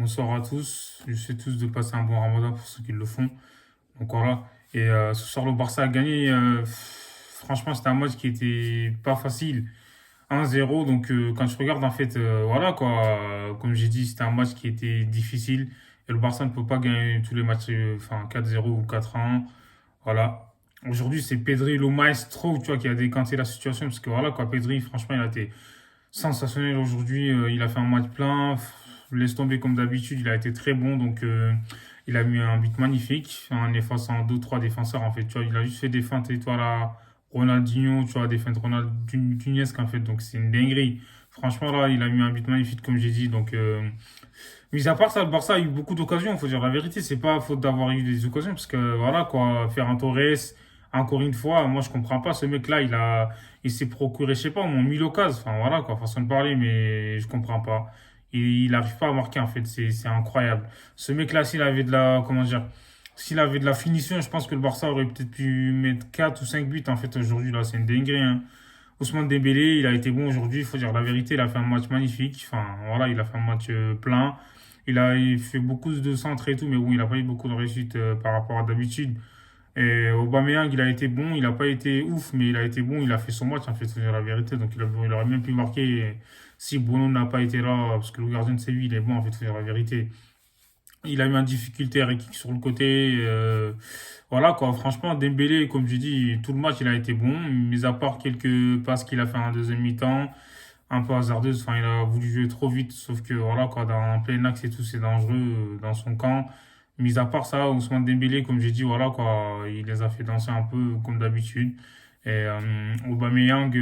Bonsoir à tous. Je souhaite tous de passer un bon ramadan pour ceux qui le font. Donc voilà. Et ce soir, le Barça a gagné. Franchement, c'était un match qui était pas facile. 1-0. Donc quand je regarde, en fait, voilà quoi. Comme j'ai dit, c'était un match qui était difficile. Et le Barça ne peut pas gagner tous les matchs, enfin 4-0 ou 4-1. Voilà. Aujourd'hui, c'est Pedri, le maestro, tu vois, qui a décanté la situation. Parce que voilà quoi, Pedri, franchement, il a été sensationnel aujourd'hui. Il a fait un match plein. Laisse tomber comme d'habitude. Il a été très bon. Donc, il a mis un but magnifique en effaçant deux, trois défenseurs. En fait, tu vois, il a juste fait des feintes étoiles à Ronaldinho. Tu vois, des feintes Ronaldinho en fait. Donc, c'est une dinguerie. Franchement, là, il a mis un but magnifique, comme j'ai dit. Donc, mis à part ça, le Barça a eu beaucoup d'occasions. Faut dire la vérité. C'est pas faute d'avoir eu des occasions. Parce que, voilà, quoi, Ferran Torres, encore une fois, moi, je comprends pas. Ce mec-là, il s'est procuré, je sais pas, mon 1000 occasions. Enfin, voilà, quoi, façon de parler, mais je comprends pas. Il n'arrive pas à marquer, en fait. C'est incroyable. Ce mec-là, s'il avait de la, comment dire, s'il avait de la finition, je pense que le Barça aurait peut-être pu mettre 4 ou 5 buts, en fait, aujourd'hui, là. C'est une dinguerie, hein. Ousmane Dembélé, il a été bon aujourd'hui, il faut dire la vérité, il a fait un match magnifique. Enfin, voilà, il a fait un match plein. Il fait beaucoup de centres et tout, mais bon, il n'a pas eu beaucoup de réussite par rapport à d'habitude. Et Aubameyang, il a été bon, il n'a pas été ouf, mais il a été bon, il a fait son match, en fait, c'est la vérité. Donc il aurait même pu marquer si Bruno n'a pas été là, parce que le gardien de Séville, il est bon, en fait, c'est la vérité. Il a eu en difficulté avec sur le côté. Voilà, quoi. Franchement, Dembélé, comme je dis, tout le match, il a été bon, mis à part quelques passes qu'il a fait en deuxième mi-temps, un peu hasardeuse. Enfin, il a voulu jouer trop vite, sauf que, voilà, quoi, dans plein axe et tout, c'est dangereux dans son camp. Mis à part ça, Ousmane Dembélé, comme j'ai dit, voilà quoi, il les a fait danser un peu comme d'habitude. Et Aubameyang,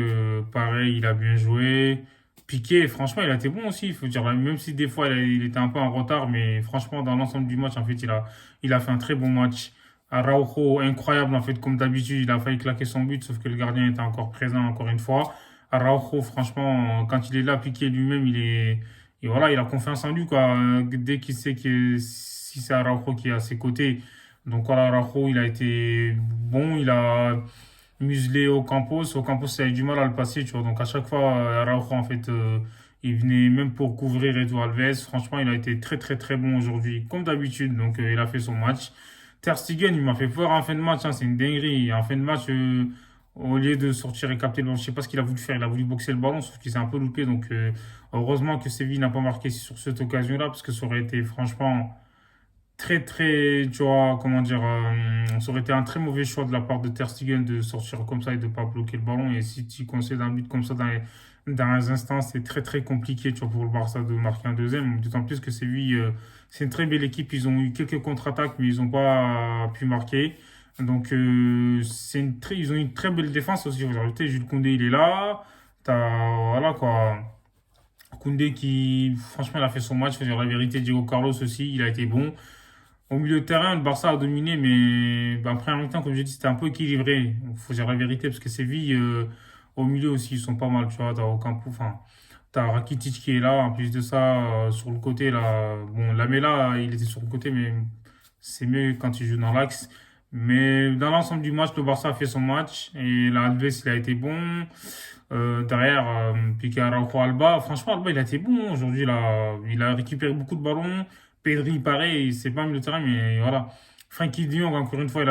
pareil, il a bien joué. Piqué, franchement, il a été bon aussi, il faut dire, même si des fois il était un peu en retard, mais franchement, dans l'ensemble du match, en fait, il a fait un très bon match. Araujo, incroyable, en fait, comme d'habitude, il a failli claquer son but, sauf que le gardien était encore présent, encore une fois. Araujo, franchement, quand il est là, Piqué lui-même, et voilà, il a confiance en lui, quoi. Dès qu'il sait que si c'est Araujo qui est à ses côtés. Donc voilà, Araujo, il a été bon, il a muselé au Campos. Au Campos, ça a eu du mal à le passer, tu vois. Donc à chaque fois, Araujo, en fait, il venait même pour couvrir Edu Alves. Franchement, il a été très, très, très bon aujourd'hui, comme d'habitude. Donc il a fait son match. Ter Stegen, il m'a fait peur en fin de match, hein, c'est une dinguerie. En fin de match, au lieu de sortir et capter le ballon, je sais pas ce qu'il a voulu faire. Il a voulu boxer le ballon, sauf qu'il s'est un peu loupé. Donc, heureusement que Séville n'a pas marqué sur cette occasion-là, parce que ça aurait été franchement très, très, tu vois, comment dire, ça aurait été un très mauvais choix de la part de Ter Stegen de sortir comme ça et de ne pas bloquer le ballon. Et si tu concèdes un but comme ça dans les instants, c'est très, très compliqué, tu vois, pour le Barça de marquer un deuxième. D'autant plus que Séville, c'est une très belle équipe. Ils ont eu quelques contre-attaques, mais ils n'ont pas pu marquer. Donc, ils ont une très belle défense aussi. Vous avez Jules Koundé, il est là. Voilà, quoi. Koundé qui, franchement, il a fait son match. Faut dire la vérité, Diego Carlos aussi, il a été bon. Au milieu de terrain, le Barça a dominé, mais après en même temps, comme je dis, c'était un peu équilibré. Il faut dire la vérité, parce que Séville, au milieu aussi, ils sont pas mal, tu vois. T'as Ocampo, enfin, t'as Rakitic qui est là. En plus de ça, sur le côté, là, bon, Lamela, il était sur le côté, mais c'est mieux quand il joue dans l'axe. Mais dans l'ensemble du match, le Barça a fait son match et l'Alves, il a été bon. Derrière, Piqué Araujo Alba. Franchement, Alba, il a été bon aujourd'hui, là. Il a récupéré beaucoup de ballons. Pedri, pareil, c'est pas un milieu de terrain, mais voilà. Frankie de Jong, encore une fois,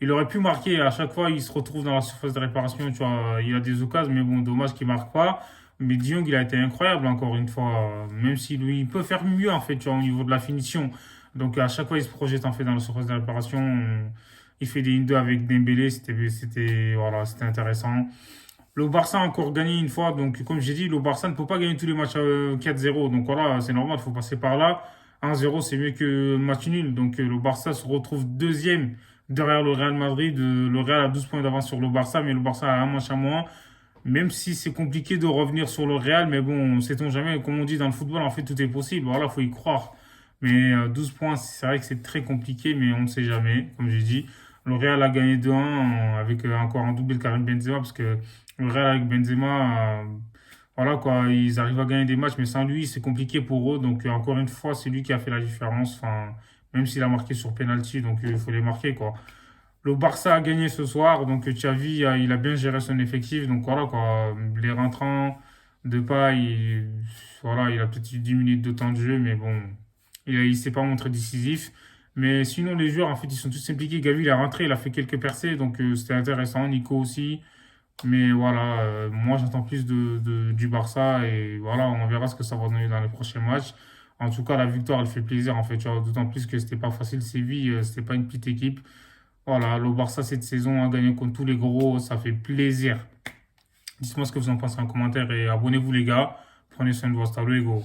il aurait pu marquer. À chaque fois, il se retrouve dans la surface de réparation, tu vois. Il a des occasions, mais bon, dommage qu'il marque pas. Mais de Jong, il a été incroyable, encore une fois. Même si lui, il peut faire mieux, en fait, tu vois, au niveau de la finition. Donc, à chaque fois, il se projette, en fait, dans la surface de réparation. Il fait des 1-2 avec Dembélé. Voilà, c'était intéressant. Le Barça a encore gagné une fois, donc comme j'ai dit, le Barça ne peut pas gagner tous les matchs 4-0. Donc voilà, c'est normal, il faut passer par là. 1-0, c'est mieux que match nul. Donc le Barça se retrouve deuxième derrière le Real Madrid. Le Real a 12 points d'avance sur le Barça, mais le Barça a un match à moins. Même si c'est compliqué de revenir sur le Real, mais bon, sait-on jamais, comme on dit dans le football, en fait, tout est possible. Voilà, faut y croire. Mais 12 points, c'est vrai que c'est très compliqué, mais on ne sait jamais, comme j'ai dit. Le Real a gagné 2-1 avec encore un doublé de Karim Benzema, parce que le Real avec Benzema, voilà quoi, ils arrivent à gagner des matchs, mais sans lui, c'est compliqué pour eux. Donc encore une fois, c'est lui qui a fait la différence. Enfin, même s'il a marqué sur penalty, donc il faut les marquer quoi. Le Barça a gagné ce soir, donc Xavi, il a bien géré son effectif. Donc voilà quoi, les rentrants, Depay, voilà, il a peut-être eu 10 minutes de temps de jeu, mais bon, Il s'est pas montré décisif. Mais sinon, les joueurs, en fait, ils sont tous impliqués. Gavi, il est rentré, il a fait quelques percées, donc c'était intéressant. Nico aussi. Mais voilà, moi, j'attends plus du Barça et voilà, on verra ce que ça va donner dans les prochains matchs. En tout cas, la victoire, elle fait plaisir, en fait. Tu vois, d'autant plus que c'était pas facile. Séville, c'était pas une petite équipe. Voilà, le Barça, cette saison, a gagné contre tous les gros. Ça fait plaisir. Dites-moi ce que vous en pensez en commentaire et abonnez-vous, les gars. Prenez soin de vous. Hasta luego.